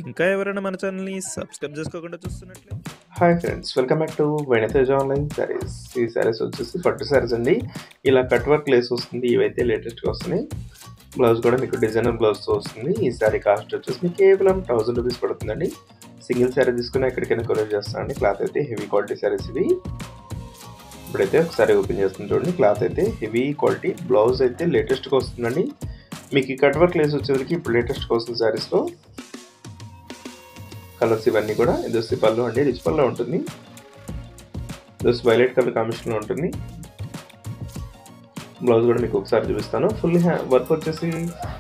ఇంకా ఎవరైనా మన ఛానల్‌ని సబ్స్క్రైబ్ చేసుకోకుండా చూస్తున్నట్లయితే hi friends, welcome back to Vanitheja online sarees. ఈ శారీస్ వచ్చేసి పట్టు శారీస్ అండి. ఇలా కట్ వర్క్ లేస్ వస్తుంది. ఇవైతే లేటెస్ట్గా వస్తున్నాయి. బ్లౌజ్ కూడా మీకు డిజైనర్ బ్లౌజ్తో వస్తుంది. ఈ శారీ కాస్ట్ వచ్చేసి మీకు కేవలం 1000 రూపీస్ పడుతుందండి. సింగిల్ శారీ తీసుకుని ఎక్కడికైనా కొరియర్ చేస్తానండి. క్లాత్ అయితే హెవీ క్వాలిటీ శారీస్ ఇవి. ఇప్పుడైతే ఒకసారి ఓపెన్ చేస్తుంది చూడండి. క్లాత్ అయితే హెవీ క్వాలిటీ, బ్లౌజ్ అయితే లేటెస్ట్గా వస్తుందండి. మీకు ఈ కట్ వర్క్ లేస్ వచ్చేసరికి ఇప్పుడు లేటెస్ట్గా వస్తుంది శారీస్లో. కలర్స్ ఇవన్నీ కూడా ఇది పళ్ళు అండి, రిచ్ పళ్ళు ఉంటుంది. ఇది వైలెట్ కలర్ కాంబినేషన్లో ఉంటుంది. బ్లౌజ్ కూడా మీకు ఒకసారి చూపిస్తాను. ఫుల్ వర్క్ వచ్చేసి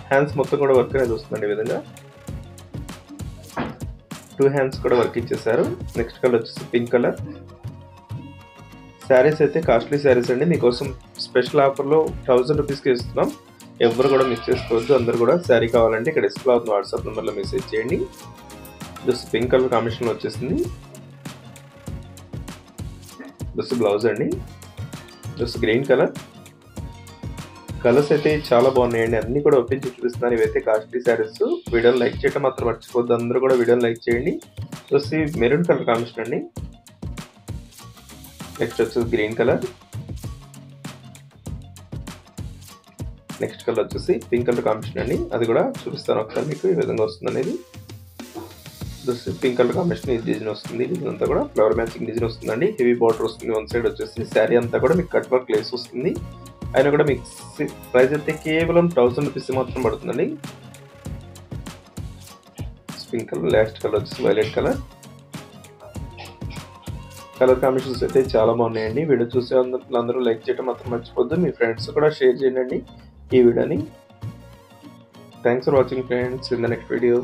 హ్యాండ్స్ మొత్తం కూడా వర్క్ అనేది వస్తుందండి. ఈ విధంగా 2 హ్యాండ్స్ కూడా వర్క్ ఇచ్చేసారు. నెక్స్ట్ కలర్ వచ్చేసి పింక్ కలర్. శారీస్ అయితే కాస్ట్లీ శారీస్ అండి. మీకోసం స్పెషల్ ఆఫర్లో 1000 రూపీస్కి ఇస్తున్నాం. ఎవరు కూడా మిస్ చేసుకోవద్దు. అందరు కూడా శారీ కావాలంటే ఇక్కడ డిస్ప్లే అవుతున్న వాట్సాప్ నెంబర్లో మెసేజ్ చేయండి. జస్ట్ పింక్ కలర్ కాంబినేషన్లో వచ్చేసింది. జస్ట్ బ్లౌజ్ అండి. Just green colour. కలర్స్ అయితే చాలా బాగున్నాయండి. అన్ని కూడా ఓపెన్ చేసి చూపిస్తున్నాను. ఇవైతే కాస్ట్లీ శారీస్. వీడియోని లైక్ చేయడం మాత్రం మర్చిపోద్దు. అందరూ కూడా వీడియోని లైక్ చేయండి. జస్ట్ మెరూన్ కలర్ కాంబినేషన్ అండి. నెక్స్ట్ వచ్చేసి గ్రీన్ కలర్. నెక్స్ట్ కలర్ వచ్చేసి పింక్ కలర్ కాంబినేషన్ అండి. అది కూడా చూపిస్తాను ఒకసారి మీకు ఈ విధంగా వస్తుంది అనేది. పింక్ కలర్ కాంబినేషన్ ఈ డిజైన్ వస్తుంది. డిజైన్ అంతా కూడా ఫ్లవర్ మ్యాచింగ్ డిజైన్ వస్తుందండి. హెవీ బార్డర్ వస్తుంది. వన్ సైడ్ వచ్చేసి శారీ అంతా కూడా మీకు కట్ వర్క్ లేస్ వస్తుంది. అయినా కూడా మీకు ప్రైస్ అయితే కేవలం 1000 రూపీస్ మాత్రం పడుతుందండి. Pink colour. లాస్ట్ కలర్ వచ్చేసి వైలెట్ కలర్. కలర్ కాంబినేషన్స్ అయితే చాలా బాగున్నాయండి. వీడియో చూసే అందరూ లైక్ చేయడం మాత్రం మర్చిపోద్దు. మీ ఫ్రెండ్స్ కూడా షేర్ చేయండి ఈ వీడియోని. Thanks for watching friends. In the next video.